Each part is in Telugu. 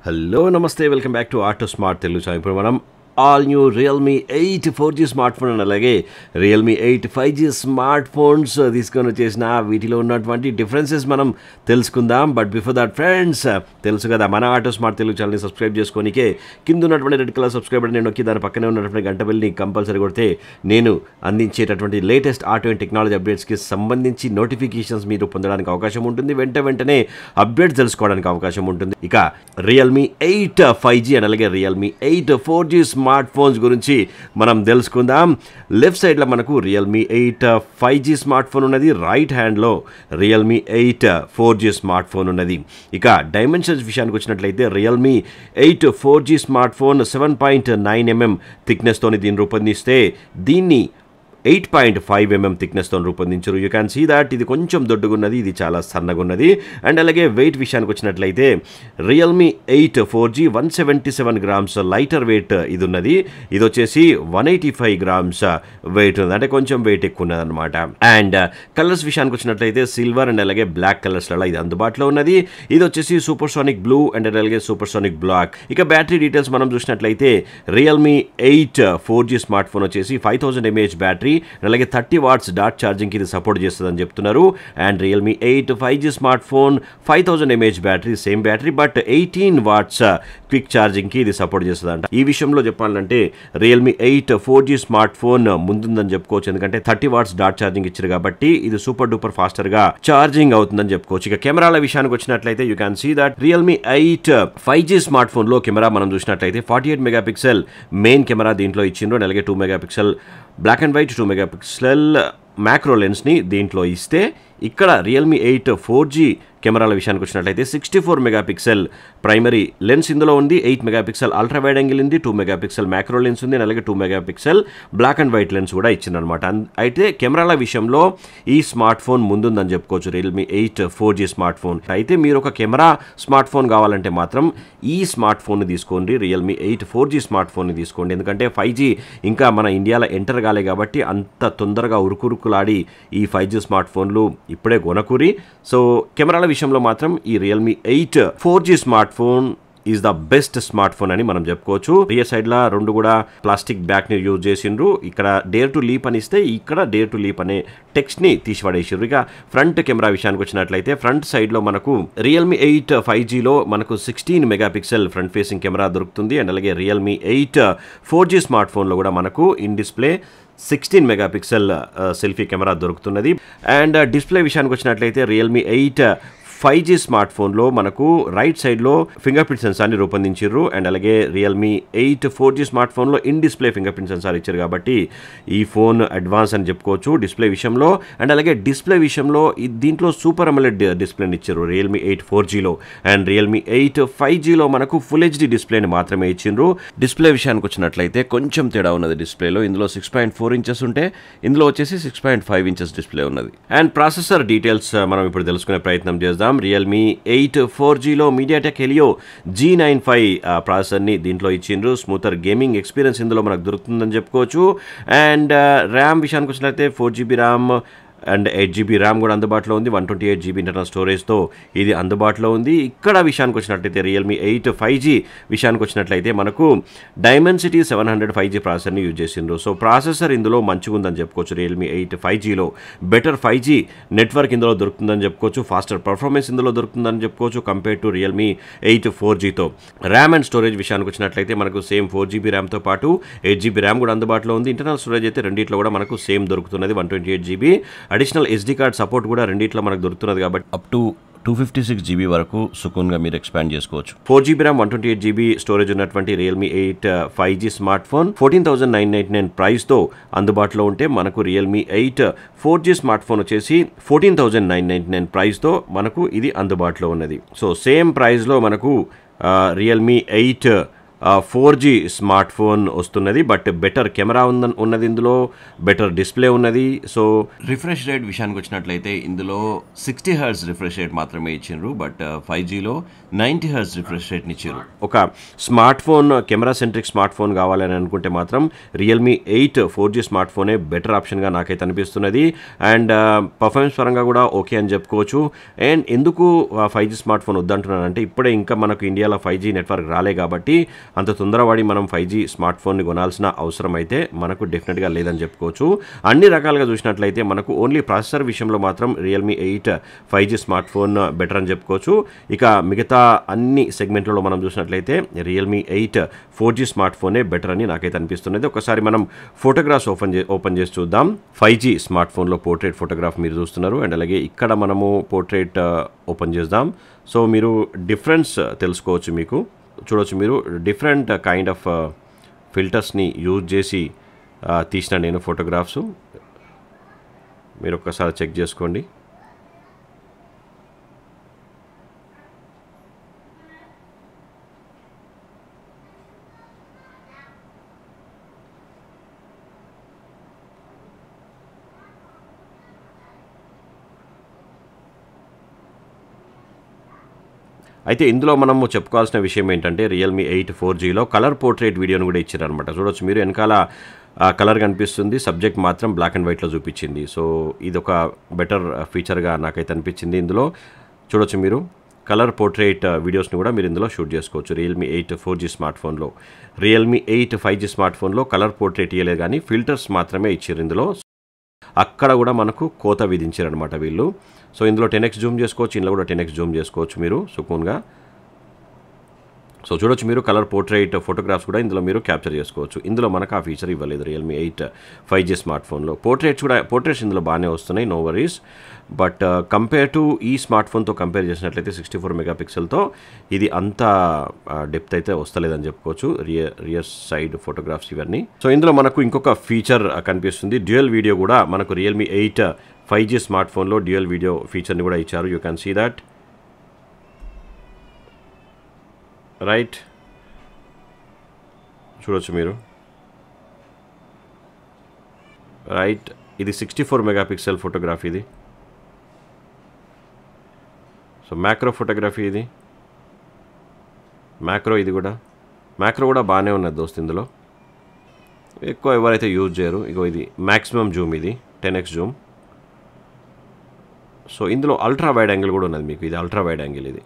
హలో నమస్తే welcome back to auto smart Telugu channel. ఇప్పుడు మనం all new Realme 8 4G smart phone అలాగే రియల్మీ 8 5G స్మార్ట్ ఫోన్స్ తీసుకొని వచ్చేసిన వీటిలో ఉన్నటువంటి డిఫరెన్సెస్ మనం తెలుసుకుందాం. బట్ బిఫోర్ దట్ ఫ్రెండ్స్, తెలుసు కదా మన ఆటో స్మార్ట్ తెలుగు ఛానల్ని సబ్స్క్రైబ్ చేసుకోనికే కింద ఉన్నటువంటి రెడ్ కలర్ సబ్స్క్రైబ్ బటన్ నేను నొక్కి దాని పక్కనే ఉన్నటువంటి గంట బెల్ని కంపల్సరీ కొడితే నేను అందించేటటువంటి లేటెస్ట్ ఆటో అండ్ టెక్నాలజీ అప్డేట్స్కి సంబంధించి నోటిఫికేషన్స్ మీరు పొందడానికి అవకాశం ఉంటుంది. వెంటనే అప్డేట్స్ తెలుసుకోవడానికి అవకాశం ఉంటుంది. ఇక రియల్మీ 8 5G అండ్ అలాగే రియల్మీ 8 4G స్మార్ట్ ఫోన్స్ గురించి మనం తెలుసుకుందాం. లెఫ్ట్ సైడ్లో మనకు రియల్మీ 8 5G స్మార్ట్ ఫోన్ ఉన్నది. రైట్ హ్యాండ్లో రియల్మీ 8 4G స్మార్ట్ ఫోన్ ఉన్నది. ఇక డైమెన్షన్స్ విషయానికి వచ్చినట్లయితే Realme 8 4G smart phone 7.9 mm థిక్నెస్తోని దీన్ని రూపొందిస్తే దీన్ని 8.5 mm థిక్నెస్తో రూపొందించారు. యూ క్యాన్ సీ దాట్ ఇది కొంచెం దొడ్డుగున్నది, ఇది చాలా సన్నగా ఉన్నది. అండ్ అలాగే వెయిట్ విషయానికి వచ్చినట్లయితే Realme 8 4G 177 grams lighter wait ఇది ఉన్నది. ఇది వచ్చేసి 185 గ్రామ్స్ వెయిట్ ఉంది, అంటే కొంచెం వెయిట్ ఎక్కువ ఉన్నది అనమాట. అండ్ కలర్స్ విషయానికి వచ్చినట్లయితే సిల్వర్ అండ్ అలాగే బ్లాక్ కలర్స్లలో ఇది అందుబాటులో ఉన్నది. ఇది వచ్చేసి సూపర్ సోనిక్ బ్లూ అండ్ అలాగే సూపర్ సోనిక్ బ్లాక్. ఇక బ్యాటరీ డీటెయిల్స్ మనం చూసినట్లయితే రియల్మీ 8 4G స్మార్ట్ ఫోన్ వచ్చేసి 5000 mAh బ్యాటరీ అలాగే 30 వాట్స్ డాట్ ఛార్జింగ్కి ఇది సపోర్ట్ చేస్తుందని చెప్తున్నారు. And Realme 8 5G smart phone 5000 mAh battery, same battery but 18 watts quick ఛార్జింగ్కి ఇది సపోర్ట్ చేస్తుందంట. ఈ విషయంలో చెప్పాలంటే రియల్మీ 8 4G స్మార్ట్ ఫోన్ ముందుందని చెప్పుకోవచ్చు, ఎందుకంటే 30 వాట్స్ డాట్ ఛార్జింగ్ ఇచ్చారు కాబట్టి ఇది సూపర్ డూపర్ ఫాస్టర్గా ఛార్జింగ్ అవుతుందని చెప్పుకోవచ్చు. ఇక కెమెరాల విషయానికి వచ్చినట్లయితే you can see that Realme 8 5G smart ఫోన్లో కెమెరా మనం చూసినట్లయితే 48 మెగాపిక్సెల్ మెయిన్ కెమెరా దీంట్లో ఇచ్చిండ్రు. అలాగే 2 megapixel black and white 2 megapixel macro లెన్స్ని దీంట్లో ఇస్తే, ఇక్కడ రియల్మీ 8 4G కెమెరాల విషయానికి వచ్చినట్లయితే 64 మెగాపిక్సెల్ ప్రైమరీ లెన్స్ ఇందులో ఉంది, 8 మెగాపిక్సెల్ అల్ట్రా వైడ్ యాంగిల్ ఉంది, 2 మెగాపిక్సెల్ మ్యాక్రో లెన్స్ ఉంది, అలాగే 2 megapixel black and white lens కూడా ఇచ్చిందనమాట. అయితే కెమెరాల విషయంలో ఈ స్మార్ట్ ఫోన్ ముందుందని చెప్పుకోవచ్చు రియల్మీ 8 4G స్మార్ట్ ఫోన్. అయితే మీరు ఒక కెమెరా స్మార్ట్ ఫోన్ కావాలంటే మాత్రం ఈ స్మార్ట్ ఫోన్ని తీసుకోండి, రియల్మీ 8 4G స్మార్ట్ ఫోన్ని తీసుకోండి. ఎందుకంటే 5G ఇంకా మన ఇండియాలో ఎంటర్ కాలే కాబట్టి అంత తొందరగా ఉరుకులాడి ఈ 5G స్మార్ట్ ఫోన్లు ఇప్పుడే కొనకూరి. సో కెమెరాల విషయంలో మాత్రం ఈ Realme 8 4G smart phone is the best smart phone అని మనం చెప్పుకోవచ్చు. రియర్ సైడ్ లా రెండు కూడా ప్లాస్టిక్ బ్యాక్ ని యూజ్ చేసిండ్రు. ఇక్కడ డేర్ టు లీప్ అని ఇస్తే ఇక్కడ డేర్ టు లీప్ అనే టెక్స్ట్ ని తీసిపడేసిండ్రు. ఇక ఫ్రంట్ కెమెరా విషయానికి వచ్చినట్లయితే ఫ్రంట్ సైడ్ లో మనకు రియల్మీ 8 5G లో మనకు 16 మెగాపిక్సెల్ ఫ్రంట్ ఫేసింగ్ కెమెరా దొరుకుతుంది. అండ్ అలాగే రియల్మీ 8 4G స్మార్ట్ ఫోన్ లో కూడా మనకు in display 16 megapixel selfie camera దొరుకుతున్నది. అండ్ డిస్ప్లే విషయానికి వచ్చినట్లయితే రియల్మీ 8 5G స్మార్ట్ ఫోన్లో మనకు రైట్ సైడ్లో ఫింగర్ ప్రింట్ సెన్సార్ని రూపొందించారు. అండ్ అలాగే రియల్మీ 8 4G స్మార్ట్ ఫోన్లో in display finger print censor ఇచ్చారు కాబట్టి ఈ ఫోన్ అడ్వాన్స్ అని చెప్పుకోవచ్చు డిస్ప్లే విషయంలో. అండ్ అలాగే డిస్ప్లే విషయంలో దీంట్లో సూపర్ అమోలెడ్ డిస్ప్లేని ఇచ్చారు రియల్మీ 8 4Gలో. అండ్ రియల్మీ 8 5Gలో మనకు ఫుల్ హెచ్డి డిస్ప్లేని మాత్రమే ఇచ్చిండ్రు. డిస్ప్లే విషయానికి వచ్చినట్లయితే కొంచెం తేడా ఉన్నది డిస్ప్లేలో. ఇందులో 6.4 ఇంచెస్ ఉంటే ఇందులో వచ్చేసి 6.5 ఇంచెస్ డిస్ప్లే ఉన్నది. అండ్ ప్రాసెసర్ డీటెయిల్స్ మనం ఇప్పుడు తెలుసుకునే ప్రయత్నం చేద్దాం. రియల్మీ 8 4Gలో మీడియాటెక్ హెలియో G95 ప్రాసెసర్ని దీంట్లో ఇచ్చిండ్రు. స్మూతర్ గేమింగ్ ఎక్స్పీరియన్స్ ఇందులో మనకు దొరుకుతుందని చెప్పుకోవచ్చు. అండ్ ర్యామ్ విషయానికి వచ్చినట్లయితే 4GB RAM and 8GB RAM కూడా అందుబాటులో ఉంది. 128GB ఇంటర్నల్ స్టోరేజ్తో ఇది అందుబాటులో ఉంది. ఇక్కడ విషయానికి వచ్చినట్లయితే రియల్మీ 8 5G విషయానికి వచ్చినట్లయితే మనకు డైమెన్సిటీ 700 5G ప్రాసెసర్ని యూజ్ చేసిండ్రు. సో ప్రాసెసర్ ఇందులో మంచిగా ఉందని చెప్పుకోవచ్చు. రియల్మీ 8 5Gలో బెటర్ 5G నెట్వర్క్ ఇందులో దొరుకుతుందని చెప్పుకోవచ్చు. ఫాస్టర్ పర్ఫార్మెన్స్ ఇందులో దొరుకుతుందని చెప్పుకోవచ్చు కంపేర్ టు రియల్మీ 8 4Gతో. ర్యామ్ అండ్ స్టోరేజ్ విషయానికి వచ్చినట్లయితే మనకు సేమ్ 4GB ర్యామ్తో పాటు 8GB ర్యామ్ కూడా అందుబాటులో ఉంది. ఇంటర్నల్ స్టోరేజ్ అయితే రెండిట్లో కూడా మనకు సేమ్ దొరుకుతున్నది 128GB. Additional SD card support కూడా రెండిట్లో మనకు దొరుకుతున్నది కాబట్టి అప్ టు 256GB వరకు సుకూన్గా మీరు ఎక్స్పాండ్ చేసుకోవచ్చు. 4GB ర్యామ్ 128GB స్టోరేజ్ ఉన్నటువంటి రియల్మీ 8 5G స్మార్ట్ ఫోన్ 14,999 ప్రైస్తో అందుబాటులో ఉంటే మనకు రియల్మీ 8 4G స్మార్ట్ ఫోన్ వచ్చేసి 14,999 ప్రైస్తో మనకు ఇది అందుబాటులో ఉన్నది. సో సేమ్ ప్రైస్లో మనకు రియల్మీ 8 4G స్మార్ట్ ఫోన్ వస్తున్నది. బట్ బెటర్ కెమెరా ఉన్నది ఇందులో, బెటర్ డిస్ప్లే ఉన్నది. సో రిఫ్రెష్ రేట్ విషయానికి వచ్చినట్లయితే ఇందులో 60 హెర్ట్జ్ రిఫ్రెష్ రేట్ మాత్రమే ఇచ్చిండ్రు. బట్ 5Gలో 90 హెర్ట్జ్ రిఫ్రెష్ రేట్ని ఇచ్చారు. ఒక smart phone camera centric smart phone కావాలని అనుకుంటే మాత్రం రియల్మీ 8 4G స్మార్ట్ ఫోనే బెటర్ ఆప్షన్గా నాకైతే అనిపిస్తున్నది. అండ్ పర్ఫార్మెన్స్ పరంగా కూడా ఓకే అని చెప్పుకోవచ్చు. అండ్ ఎందుకు 5G స్మార్ట్ ఫోన్ వద్దంటున్నానంటే ఇప్పుడే ఇంకా మనకు ఇండియాలో 5G నెట్వర్క్ రాలే కాబట్టి అంత తొందరపడి మనం 5G స్మార్ట్ ఫోన్ని కొనాల్సిన అవసరం అయితే మనకు డెఫినెట్గా లేదని చెప్పుకోవచ్చు. అన్ని రకాలుగా చూసినట్లయితే మనకు ఓన్లీ ప్రాసెసర్ విషయంలో మాత్రం Realme 8 5G smart phone better అని చెప్పుకోవచ్చు. ఇక మిగతా అన్ని సెగ్మెంట్లలో మనం చూసినట్లయితే రియల్మీ 8 4G స్మార్ట్ ఫోనే బెటర్ అని నాకైతే అనిపిస్తున్నది. ఒకసారి మనం ఫోటోగ్రాఫ్స్ ఓపెన్ చేసి చూద్దాం. 5G స్మార్ట్ ఫోన్లో పోర్ట్రేట్ ఫోటోగ్రాఫ్ మీరు చూస్తున్నారు. అండ్ అలాగే ఇక్కడ మనము పోర్ట్రేట్ ఓపెన్ చేద్దాం. సో మీరు డిఫరెన్స్ తెలుసుకోవచ్చు. మీకు చూడవచ్చు, మీరు డిఫరెంట్ కైండ్ ఆఫ్ ఫిల్టర్స్ని యూజ్ చేసి తీసిన నేను ఫోటోగ్రాఫ్స్. మీరు ఒక్కసారి చెక్ చేసుకోండి. అయితే ఇందులో మనము చెప్పుకోవాల్సిన విషయం ఏంటంటే రియల్మీ 8 4Gలో కలర్ పోర్ట్రేట్ వీడియోని కూడా ఇచ్చారనమాట. చూడొచ్చు మీరు, వెనకాల కలర్ కనిపిస్తుంది, సబ్జెక్ట్ మాత్రం బ్లాక్ అండ్ వైట్లో చూపించింది. సో ఇది ఒక బెటర్ ఫీచర్గా నాకైతే అనిపించింది. ఇందులో చూడొచ్చు మీరు, కలర్ పోర్ట్రేట్ వీడియోస్ని కూడా మీరు ఇందులో షూట్ చేసుకోవచ్చు. రియల్మీ 8 4G స్మార్ట్ ఫోన్లో. రియల్మీ 8 5G స్మార్ట్ ఫోన్లో కలర్ పోర్ట్రేట్ ఇవ్వలేదు కానీ ఫిల్టర్స్ మాత్రమే ఇచ్చారు ఇందులో. అక్కడ కూడా మనకు కోత విధించారనమాట వీళ్ళు. సో ఇందులో 10x జూమ్ చేసుకోవచ్చు, ఇందులో కూడా 10x జూమ్ చేసుకోవచ్చు మీరు సుకూన్గా. సో చూడొచ్చు మీరు, కలర్ పోర్ట్రేట్ ఫోటోగ్రాఫ్స్ కూడా ఇందులో మీరు క్యాప్చర్ చేసుకోవచ్చు. ఇందులో మనకు ఆ ఫీచర్ ఇవ్వలేదు రియల్మీ 8 5G స్మార్ట్ ఫోన్లో. పోర్ట్రేట్స్ ఇందులో బాగానే వస్తున్నాయి, no worries. But compare to ఈ స్మార్ట్ ఫోన్తో కంపేర్ చేసినట్లయితే 64 మెగాపిక్సెల్తో ఇది అంత డెప్త్ అయితే వస్తలేదని చెప్పుకోవచ్చు. రియర్ సైడ్ ఫోటోగ్రాఫ్స్ ఇవన్నీ. సో ఇందులో మనకు ఇంకొక ఫీచర్ కనిపిస్తుంది, డ్యూయల్ వీడియో కూడా మనకు రియల్మీ 8 5G స్మార్ట్ ఫోన్లో డ్యూయల్ వీడియో ఫీచర్ని కూడా ఇచ్చారు. You can see that right. చూడొచ్చు మీరు, రైట్. ఇది 64 మెగాపిక్సెల్ ఫోటోగ్రఫీ ఇది. సో మ్యాక్రో ఫోటోగ్రఫీ ఇది, ఇది కూడా బాగానే ఉన్నది దోస్త్. ఇందులో ఎక్కువ ఎవరైతే యూజ్ చేయరు. ఇగో ఇది మ్యాక్సిమం జూమ్, ఇది 10x జూమ్. సో ఇందులో అల్ట్రా వైడ్ యాంగిల్ కూడా ఉన్నది మీకు, ఇది అల్ట్రా వైడ్ యాంగిల్ ఇది,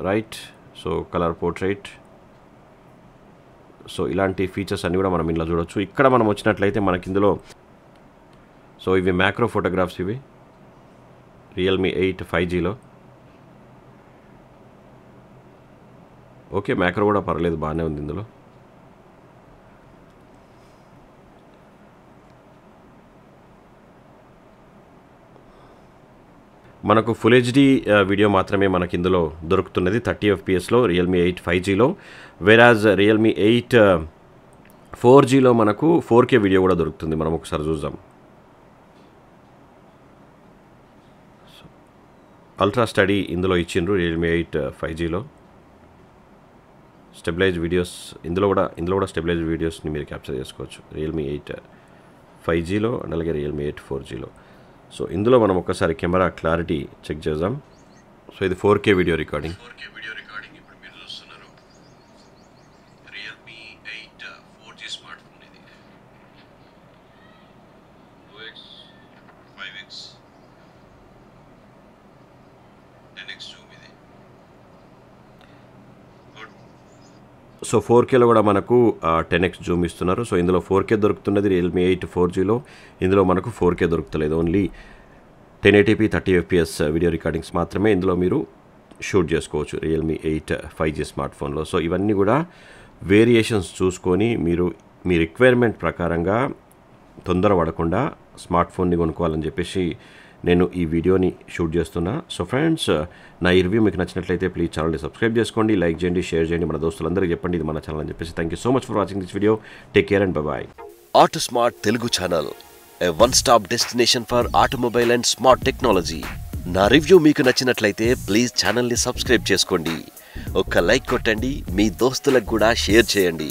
right. So colour portrait. So ఇలాంటి ఫీచర్స్ అన్నీ కూడా మనం ఇందులో చూడవచ్చు. ఇక్కడ మనం వచ్చినట్లయితే మనకి ఇందులో, సో ఇవి మ్యాక్రో ఫోటోగ్రాఫ్స్, ఇవి రియల్మీ 8 5Gలో. ఓకే, మ్యాక్రో కూడా పర్లేదు, బాగానే ఉంది ఇందులో. మనకు ఫుల్ హెచ్డి వీడియో మాత్రమే మనకి ఇందులో దొరుకుతున్నది 30 fpsలో రియల్మీ 8 5Gలో. వెరాజ్ రియల్మీ 8 4Gలో మనకు 4K వీడియో కూడా దొరుకుతుంది. మనం ఒకసారి చూద్దాం. అల్ట్రా స్టడీ ఇందులో ఇచ్చిండ్రు రియల్మీ 8 5Gలో. స్టెబిలైజ్ వీడియోస్ ఇందులో కూడా స్టెబిలైజ్ వీడియోస్ని మీరు క్యాప్చర్ చేసుకోవచ్చు రియల్మీ 8 5Gలో అండ్ అలాగే రియల్మీ 8 4Gలో. సో ఇందులో మనం ఒకసారి కెమెరా క్లారిటీ చెక్ చేద్దాం. సో ఇది 4K వీడియో రికార్డింగ్. ఇప్పుడు మీరు చూస్తున్నారు రియల్మీ 8 4G స్మార్ట్ ఫోన్. ఇది 2x 5x 10x జూమ్ ఇది. సో 4Kలో కూడా మనకు 10x జూమ్ ఇస్తున్నారు. సో ఇందులో 4K దొరుకుతున్నది రియల్మీ 8 4Gలో. ఇందులో మనకు 4K దొరుకుతలేదు, only 1080p 30 fps video recordings మాత్రమే ఇందులో మీరు షూట్ చేసుకోవచ్చు రియల్మీ 8 5G స్మార్ట్ ఫోన్లో. సో ఇవన్నీ కూడా వేరియేషన్స్ చూసుకొని మీరు మీ రిక్వైర్మెంట్ ప్రకారంగా తొందర పడకుండా స్మార్ట్ ఫోన్ని కొనుక్కోవాలని చెప్పేసి నేను ఈ వీడియోని షూట్ చేస్తున్నా. సో ఫ్రెండ్స్, నా ఈ రివ్యూ మీకు నచ్చినట్లయితే ప్లీజ్ ఛానల్ని సబ్స్క్రైబ్ చేసుకోండి, లైక్ చేయండి, షేర్ చేయండి, మన దోస్తులందరికీ చెప్పండి ఇది మన ఛానల్ అని చెప్పేసి. Thank you so much for watching this video. Take care and by. Auto smart Telugu channel, a one-stop destination for automobile and smart technology. నా రివ్యూ మీకు నచ్చినట్లయితే ప్లీజ్ ఛానల్ని సబ్స్క్రైబ్ చేసుకోండి. ఒక లైక్ కొట్టండి, మీ దోస్తులకు కూడా షేర్ చేయండి.